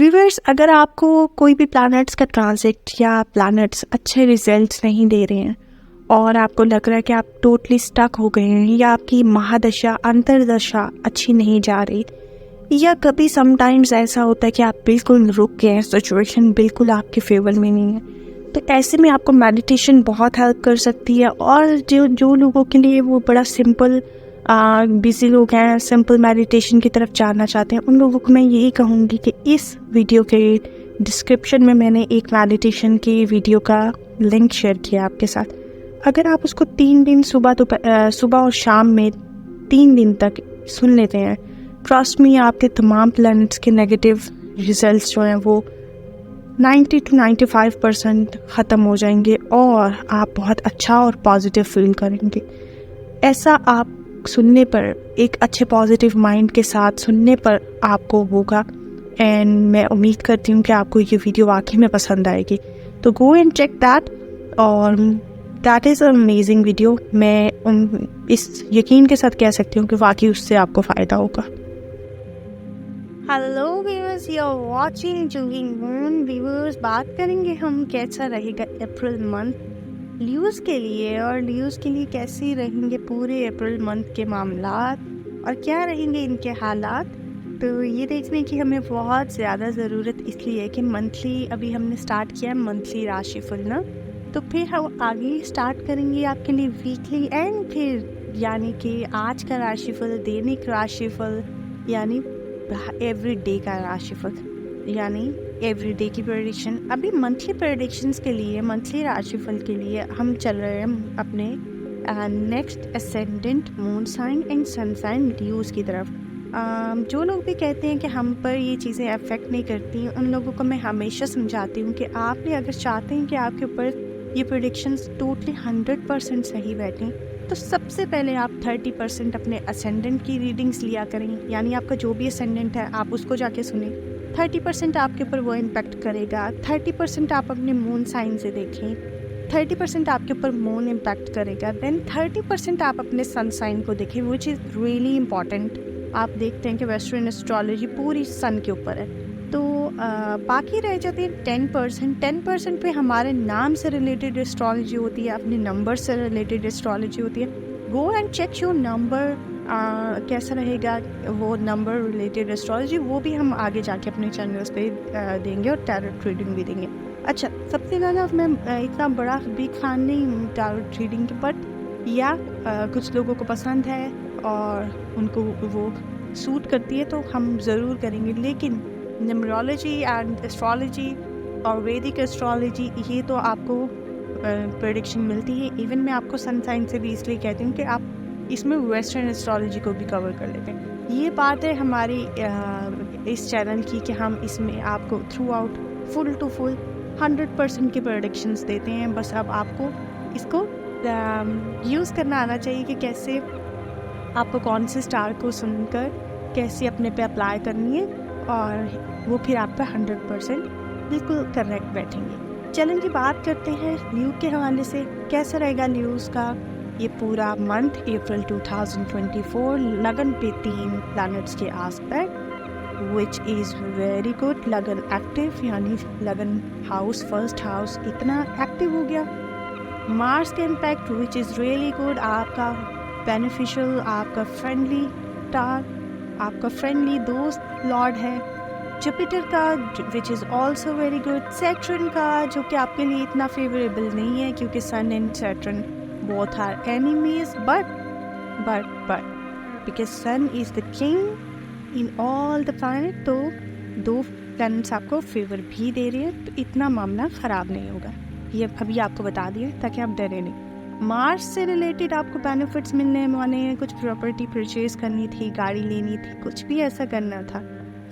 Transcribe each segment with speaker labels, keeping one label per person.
Speaker 1: Viewers, अगर आपको कोई भी प्लैनेट्स का ट्रांजिट या प्लैनेट्स अच्छे रिजल्ट्स नहीं दे रहे हैं और आपको लग रहा है कि आप टोटली स्टक हो गए हैं या आपकी महादशा अंतर्दशा अच्छी नहीं जा रही, या कभी समटाइम्स ऐसा होता है कि आप बिल्कुल रुक गए हैं, सिचुएशन बिल्कुल आपके फेवर में नहीं है, तो ऐसे में आपको मेडिटेशन बहुत हेल्प कर सकती है। और जो जो लोगों के लिए वो बड़ा सिंपल बिजी लोग हैं, सिंपल मेडिटेशन की तरफ जाना चाहते हैं, उन लोगों को मैं यही कहूँगी कि इस वीडियो के डिस्क्रिप्शन में मैंने एक मेडिटेशन की वीडियो का लिंक शेयर किया आपके साथ। अगर आप उसको 3 दिन सुबह और शाम में 3 दिन तक सुन लेते हैं, ट्रस्ट मी, आपके तमाम प्लैनेट्स के नेगेटिव रिजल्ट्स जो हैं वो 90 to 95% ख़त्म हो जाएंगे और आप बहुत अच्छा और पॉजिटिव फील करेंगे। ऐसा आप सुनने पर, एक अच्छे पॉजिटिव माइंड के साथ सुनने पर आपको होगा। एंड मैं उम्मीद करती हूँ कि आपको ये वीडियो वाकई में पसंद आएगी, तो गो एंड चेक दैट। और दैट इज़ अमेजिंग वीडियो। मैं इस यकीन के साथ कह सकती हूँ कि वाकई उससे आपको फ़ायदा होगा। Hello viewers, you are watching Juhi Moon. Viewers, बात करेंगे हम कैसा रहेगा अप्रैल मंथ ल्यूज़ के लिए, और ल्यूज़ के लिए कैसे रहेंगे पूरे अप्रैल मंथ के मामलात और क्या रहेंगे इनके हालात। तो ये देखने की हमें बहुत ज़्यादा ज़रूरत इसलिए है कि मंथली अभी हमने स्टार्ट किया है मंथली राशिफल ना, तो फिर हम आगे स्टार्ट करेंगे आपके लिए वीकली एंड फिर यानी कि आज का राशिफल, दैनिक राशिफल यानी एवरी डे का राशिफल, यानी एवरी डे की प्रेडिक्शन। अभी मंथली प्रेडिक्शंस के लिए, मंथली राशिफल के लिए हम चल रहे हैं अपने next ascendant moon sign and sun sign ल्यूज़ की तरफ। जो लोग भी कहते हैं कि हम पर ये चीज़ें अफेक्ट नहीं करती, उन लोगों को मैं हमेशा समझाती हूँ कि आपने अगर चाहते हैं कि आपके ऊपर ये प्रेडिक्शंस टोटली 100% सही बैठें, तो सबसे पहले आप 30% अपने असेंडेंट की रीडिंग्स लिया करें। यानी आपका जो भी असेंडेंट है आप उसको जाके सुने। 30% आपके ऊपर वो इम्पैक्ट करेगा। 30% आप अपने मून साइन से देखें। 30% आपके ऊपर मून इम्पैक्ट करेगा। देन 30% आप अपने सन साइन को देखें, विच इज़ रियली इम्पॉर्टेंट। आप देखते हैं कि वेस्टर्न एस्ट्रोलॉजी पूरी सन के ऊपर है, तो बाकी रह जाती है 10%। 10% पे हमारे नाम से रिलेटेड एस्ट्रोलॉजी होती है, अपने नंबर से रिलेटेड एस्ट्रोलॉजी होती है। Go and check your number, कैसा रहेगा वो नंबर रिलेटेड एस्ट्रोलॉजी, वो भी हम आगे जाके अपने चैनल्स पे देंगे और टैरोट रीडिंग भी देंगे। अच्छा, सबसे ज़्यादा मैं इतना बड़ा बिग फैन नहीं हूँ टैरोट रीडिंग के, बट या कुछ लोगों को पसंद है और उनको वो सूट करती है तो हम ज़रूर करेंगे। लेकिन न्यूमरोलॉजी एंड एस्ट्रोलॉजी और वैदिक एस्ट्रोलॉजी, ये तो आपको प्रेडिक्शन मिलती है। इवन मैं आपको सन साइन से भी इसलिए कहती हूँ कि आप इसमें वेस्टर्न एस्ट्रोलॉजी को भी कवर कर लेते हैं। ये बात है हमारी इस चैनल की कि हम इसमें आपको throughout full to full 100% की प्रेडिक्शंस देते हैं। बस अब आपको इसको यूज़ करना आना चाहिए कि कैसे आपको कौन से स्टार को सुनकर कैसे अपने पे अप्लाई करनी है, और वो फिर आप पे 100% बिल्कुल करेक्ट बैठेंगे। चलें जी, बात करते हैं ल्यू के हवाले से कैसा रहेगा ल्यूज़ का ये पूरा मंथ अप्रैल 2024। लगन पे 3 प्लैनेट्स के aspect which is very good. लगन एक्टिव, यानी लगन हाउस, फर्स्ट हाउस इतना एक्टिव हो गया। मार्स के impact which is really good, आपका बेनिफिशियल, आपका फ्रेंडली स्टार, आपका फ्रेंडली दोस्त लॉर्ड है। जुपिटर का which is also very good. Saturn का जो कि आपके लिए इतना फेवरेबल नहीं है क्योंकि sun and Saturn both are enemies, but because sun is the king in all the planet, तो 2 प्लैनेट्स आपको फेवर भी दे रहे हैं, तो इतना मामला ख़राब नहीं होगा। ये अभी आपको बता दिया ताकि आप डरे नहीं। मार्स से रिलेटेड आपको बेनिफिट्स मिलने वाले हैं। कुछ प्रॉपर्टी परचेज करनी थी, गाड़ी लेनी थी, कुछ भी ऐसा करना था,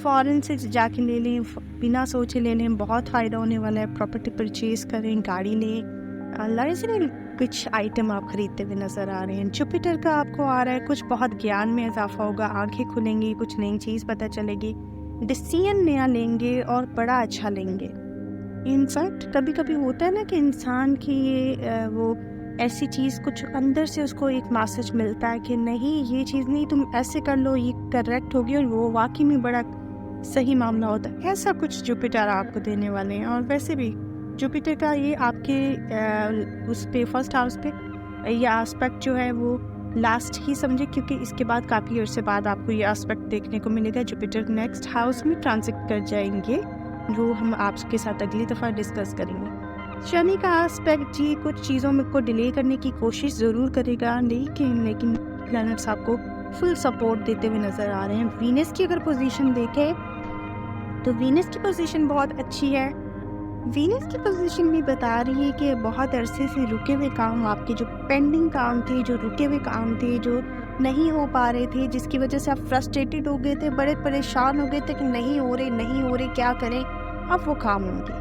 Speaker 1: फॉरेन से जाके ले लें, बिना सोचे ले लें, बहुत फ़ायदा होने वाला है। प्रॉपर्टी परचेज करें, गाड़ी लें, लग्जरी कुछ आइटम आप खरीदते हुए नज़र आ रहे हैं। जुपिटर का आपको आ रहा है कुछ बहुत ज्ञान में इजाफा होगा, आंखें खुलेंगी, कुछ नई चीज़ पता चलेगी, डिसीजन नया लेंगे और बड़ा अच्छा लेंगे। इनफैक्ट कभी कभी होता है ना कि इंसान की ये वो ऐसी चीज़ कुछ अंदर से उसको एक मैसेज मिलता है कि नहीं, ये चीज़ नहीं, तुम ऐसे कर लो, ये करेक्ट होगी, और वो वाकई में बड़ा सही मामला होता है, ऐसा कुछ जुपिटर आपको देने वाले हैं। और वैसे भी जुपिटर का ये आपके उस पे फर्स्ट हाउस पे ये एस्पेक्ट जो है वो लास्ट ही समझे, क्योंकि इसके बाद काफ़ी अर्से बाद आपको ये एस्पेक्ट देखने को मिलेगा। जुपिटर नेक्स्ट हाउस में ट्रांजिट कर जाएंगे, जो हम आपके साथ अगली दफ़ा डिस्कस करेंगे। शनि का एस्पेक्ट जी कुछ चीज़ों में को डिले करने की कोशिश ज़रूर करेगा, लेकिन प्लैनेट्स आपको फुल सपोर्ट देते हुए नज़र आ रहे हैं। वीनस की अगर पोजीशन देखें तो वीनस की पोजीशन बहुत अच्छी है। वीनस की पोजीशन भी बता रही है कि बहुत अरसे से रुके हुए काम, आपके जो पेंडिंग काम थे, जो रुके हुए काम थे, जो नहीं हो पा रहे थे, जिसकी वजह से आप फ्रस्ट्रेटेड हो गए थे, बड़े परेशान हो गए थे कि नहीं हो रहे क्या करें, अब वो काम होंगे।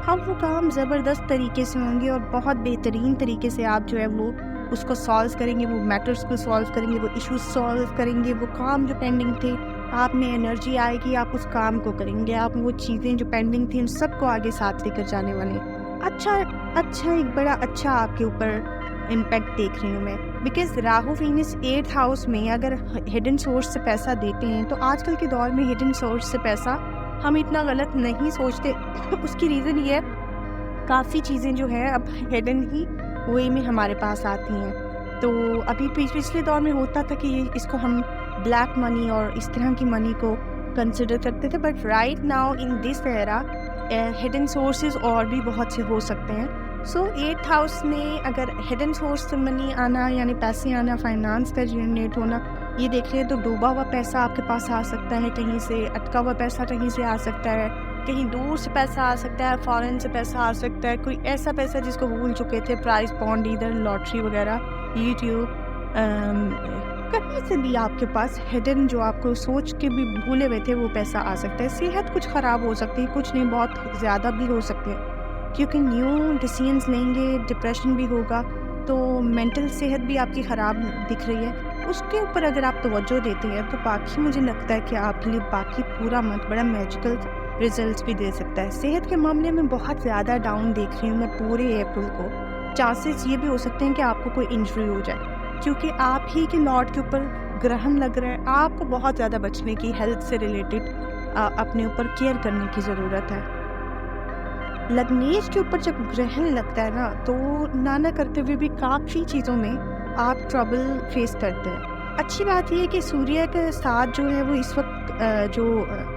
Speaker 1: अब वो काम ज़बरदस्त तरीके से होंगे और बहुत बेहतरीन तरीके से आप जो है वो उसको सॉल्व करेंगे, वो मैटर्स को सॉल्व करेंगे, वो इश्यूज सॉल्व करेंगे, वो काम जो पेंडिंग थे, आप में एनर्जी आएगी, आप उस काम को करेंगे, आप वो चीज़ें जो पेंडिंग थी उन सबको आगे साथ लेकर जाने वाले हैं। अच्छा एक बड़ा अच्छा आपके ऊपर इम्पैक्ट देख रही हूँ मैं, because Rahu Venus 8th house में अगर हिडन सोर्स से पैसा देते हैं तो आजकल के दौर में हिडन सोर्स से पैसा हम इतना गलत नहीं सोचते। उसकी रीज़न ये है, काफ़ी चीज़ें जो है अब हिडन ही वे में हमारे पास आती हैं। तो अभी पिछले दौर में होता था कि इसको हम ब्लैक मनी और इस तरह की मनी को कंसिडर करते थे, but right now in this era hidden sources और भी बहुत से हो सकते हैं। सो 8th हाउस में अगर हिडन सोर्स से मनी आना, यानी पैसे आना, फाइनेंस का जनरेट होना, ये देख रहे हैं तो डूबा हुआ पैसा आपके पास आ सकता है, कहीं से अटका हुआ पैसा कहीं से आ सकता है, कहीं दूर से पैसा आ सकता है, फॉरेन से पैसा आ सकता है, कोई ऐसा पैसा जिसको भूल चुके थे, प्राइस बॉन्ड, इधर लॉटरी वगैरह, यूट्यूब, कहीं से भी आपके पास हिडन जो आपको सोच के भी भूले हुए थे वो पैसा आ सकता है। सेहत कुछ ख़राब हो सकती है, कुछ नहीं बहुत ज़्यादा भी हो सकते हैं, क्योंकि न्यू डिसीजंस लेंगे, डिप्रेशन भी होगा, तो मेंटल सेहत भी आपकी ख़राब दिख रही है। उसके ऊपर अगर आप तवज्जो देते हैं तो बाकी मुझे लगता है कि आपके लिए बाकी पूरा मंथ बड़ा मैजिकल रिजल्ट्स भी दे सकता है। सेहत के मामले में बहुत ज़्यादा डाउन देख रही हूँ मैं पूरे अप्रैल को। चांसेस ये भी हो सकते हैं कि आपको कोई इंजरी हो जाए, क्योंकि आप ही के लॉर्ड के ऊपर ग्रहण लग रहा है। आपको बहुत ज़्यादा बचने की, हेल्थ से रिलेटेड अपने ऊपर केयर करने की ज़रूरत है। लग्नेश के ऊपर जब ग्रहण लगता है ना, तो ना करते हुए भी काफ़ी चीज़ों में आप ट्रबल फेस करते हैं। अच्छी बात यह है कि सूर्य के साथ जो है वो इस वक्त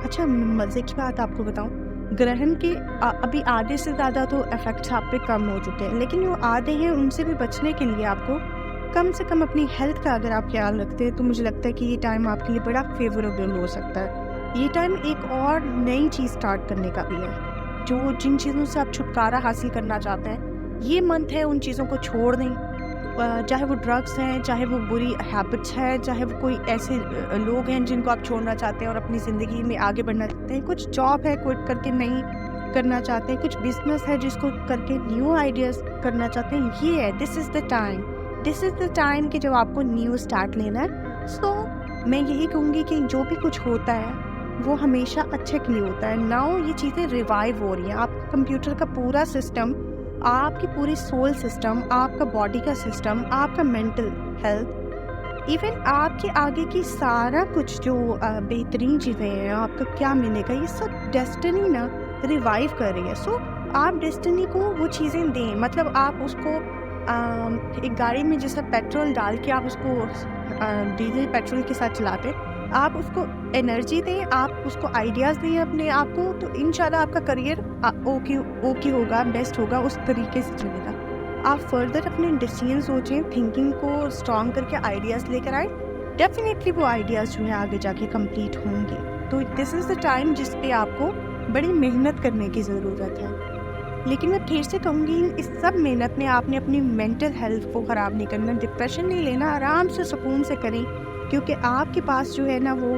Speaker 1: अच्छा मज़े की बात आपको बताऊं, ग्रहण के अभी आधे से ज़्यादा तो इफेक्ट्स आप पे कम हो चुके हैं, लेकिन जो आधे हैं उनसे भी बचने के लिए आपको कम से कम अपनी हेल्थ का अगर आप ख्याल रखते हैं तो मुझे लगता है कि ये टाइम आपके लिए बड़ा फेवरेबल हो सकता है। ये टाइम एक और नई चीज़ स्टार्ट करने का भी है। जो जिन चीज़ों से आप छुटकारा हासिल करना चाहते हैं, ये मंथ है उन चीज़ों को छोड़ दें, चाहे वो ड्रग्स हैं, चाहे वो बुरी हैबिट्स हैं, चाहे वो कोई ऐसे लोग हैं जिनको आप छोड़ना चाहते हैं और अपनी ज़िंदगी में आगे बढ़ना चाहते हैं, कुछ जॉब है क्विट करके नहीं करना चाहते हैं, कुछ बिजनेस है जिसको करके न्यू आइडियाज़ करना चाहते हैं, ये है दिस इज़ द टाइम कि जब आपको न्यू स्टार्ट लेना है। सो मैं यही कहूँगी कि जो भी कुछ होता है वो हमेशा अच्छे के लिए होता है। नाउ ये चीज़ें रिवाइव हो रही हैं, आपका कंप्यूटर का पूरा सिस्टम, आपकी पूरी सोल सिस्टम, आपका बॉडी का सिस्टम, आपका मेंटल हेल्थ, इवन आपके आगे की सारा कुछ जो बेहतरीन चीज़ें हैं, आपको क्या मिलेगा, ये सब डेस्टिनी ना रिवाइव कर रही है। सो आप डेस्टिनी को वो चीज़ें दें, मतलब आप उसको एक गाड़ी में जैसा पेट्रोल डाल के आप उसको डीजल पेट्रोल के साथ चलाते, आप उसको एनर्जी दें, आप उसको आइडियाज़ दें अपने आप को, तो इंशाल्लाह आपका करियर ओके होगा, बेस्ट होगा, उस तरीके से चलेगा। आप फर्दर अपने डिसीजन सोचें, थिंकिंग को स्ट्रॉन्ग करके आइडियाज़ लेकर आए, डेफिनेटली वो आइडियाज़ जो है आगे जाके कंप्लीट होंगे। तो दिस इज़ द टाइम जिस पे आपको बड़ी मेहनत करने की ज़रूरत है। लेकिन मैं फिर से कहूँगी, इस सब मेहनत में आपने अपनी मेंटल हेल्थ को ख़राब नहीं करना, डिप्रेशन नहीं लेना, आराम से सुकून से करें, क्योंकि आपके पास जो है ना वो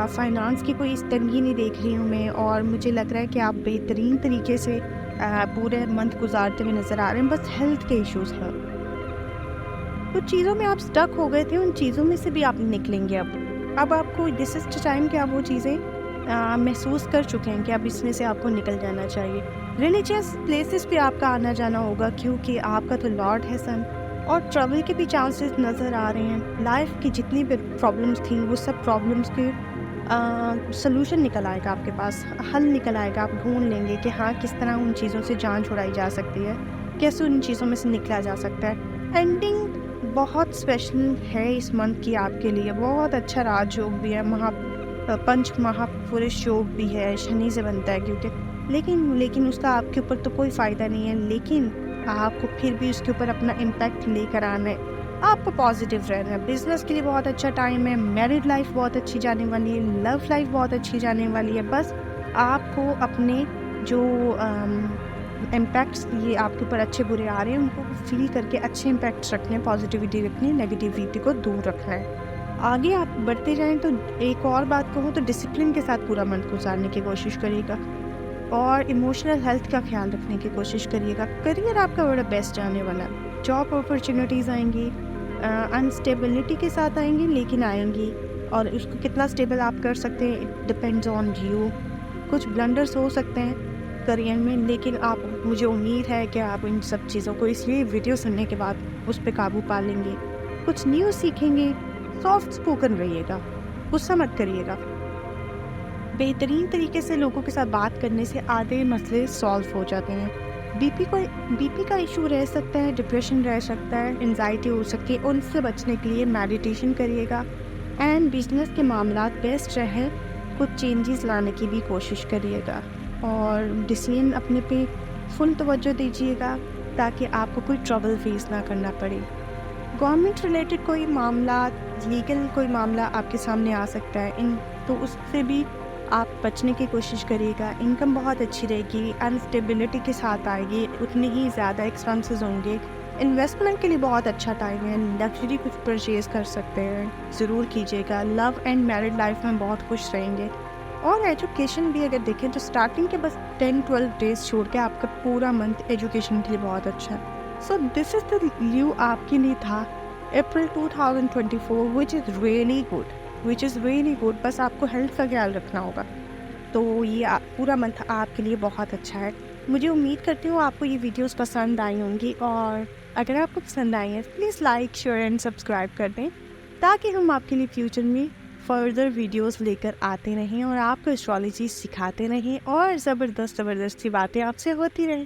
Speaker 1: फाइनेंस की कोई इस तंगी नहीं देख रही हूँ मैं, और मुझे लग रहा है कि आप बेहतरीन तरीके से पूरे मंथ गुजारते हुए नज़र आ रहे हैं। बस हेल्थ के इश्यूज़ हैं, कुछ चीज़ों में आप स्टक हो गए थे, उन चीज़ों में से भी आप निकलेंगे। अब आपको दिस इज़ द टाइम कि आप वो चीज़ें महसूस कर चुके हैं कि अब इसमें से आपको निकल जाना चाहिए। रिलीजियस प्लेसेस पे आपका आना जाना होगा, क्योंकि आपका तो लॉर्ड है सन, और ट्रबल के भी चांसेस नज़र आ रहे हैं। लाइफ की जितनी भी प्रॉब्लम्स थी वो सब प्रॉब्लम्स के सॉल्यूशन निकल आएगा आपके पास, हल निकल आएगा। आप ढूंढ लेंगे कि हाँ, किस तरह उन चीज़ों से जान छुड़ाई जा सकती है, कैसे उन चीज़ों में से निकला जा सकता है। एंडिंग बहुत स्पेशल है इस मंथ की आपके लिए। बहुत अच्छा राजयोग भी है, पंच महापुरुष योग भी है, शनि से बनता है क्योंकि, लेकिन उसका आपके ऊपर तो कोई फ़ायदा नहीं है, लेकिन आपको फिर भी उसके ऊपर अपना इम्पैक्ट लेकर आना है। आपको पॉजिटिव रहना है। बिजनेस के लिए बहुत अच्छा टाइम है, मैरिड लाइफ बहुत अच्छी जाने वाली है, लव लाइफ बहुत अच्छी जाने वाली है। बस आपको अपने जो इम्पैक्ट्स ये आपके ऊपर अच्छे बुरे आ रहे हैं, उनको फील करके अच्छे इम्पैक्ट्स रखने हैं, पॉजिटिविटी रखनी है, नेगेटिविटी को दूर रखना है। आगे आप बढ़ते जाएं तो एक और बात कहूँ तो डिसिप्लिन के साथ पूरा मंथ गुजारने की कोशिश करिएगा और इमोशनल हेल्थ का ख्याल रखने की कोशिश करिएगा। करियर आपका बड़ा बेस्ट जाने वाला है। जॉब अपॉर्चुनिटीज़ आएंगी, अनस्टेबिलिटी के साथ आएंगी, लेकिन आएंगी, और उसको कितना स्टेबल आप कर सकते हैं इट डिपेंड्स ऑन यू। कुछ ब्लंडर्स हो सकते हैं करियर में, लेकिन मुझे उम्मीद है कि आप इन सब चीज़ों को इसलिए वीडियो सुनने के बाद उस पर काबू पा लेंगे, कुछ न्यू सीखेंगे। सॉफ्ट स्पोकन रहिएगा, गुस्सा मत करिएगा। बेहतरीन तरीके से लोगों के साथ बात करने से आधे मसले सॉल्व हो जाते हैं। बीपी का इशू रह सकता है, डिप्रेशन रह सकता है, एंजाइटी हो सकती है, उनसे बचने के लिए मेडिटेशन करिएगा। एंड बिजनेस के मामला बेस्ट रहे, कुछ चेंजेस लाने की भी कोशिश करिएगा और डिसीजन अपने पे फुल तवज्जो दीजिएगा ताकि आपको कोई ट्रबल फेस ना करना पड़े। गवर्नमेंट रिलेटेड कोई मामला, लीगल कोई मामला आपके सामने आ सकता है, तो उससे भी आप बचने की कोशिश करिएगा। इनकम बहुत अच्छी रहेगी, अनस्टेबिलिटी के साथ आएगी, उतने ही ज़्यादा एक्सपेंसेस होंगे। इन्वेस्टमेंट के लिए बहुत अच्छा टाइम है, लग्जरी कुछ परचेज़ कर सकते हैं, ज़रूर कीजिएगा। लव एंड मैरिड लाइफ में बहुत खुश रहेंगे। और एजुकेशन भी अगर देखें तो स्टार्टिंग के बस 10-12 डेज छोड़ के आपका पूरा मंथ एजुकेशन के लिए बहुत अच्छा है। So this is the new आपके लिए था अप्रैल 2024 विच इज़ रियली गुड। बस आपको हेल्थ का ख्याल रखना होगा। तो ये पूरा मंथ आपके लिए बहुत अच्छा है। मुझे उम्मीद करती हूँ आपको ये वीडियोस पसंद आई होंगी, और अगर आपको पसंद आई है please like, share and subscribe कर दें ताकि हम आपके लिए फ्यूचर में फर्दर वीडियोस लेकर आते रहें और आपको एस्ट्रोलॉजी सिखाते रहें और ज़बरदस्त सी बातें आपसे होती रहें।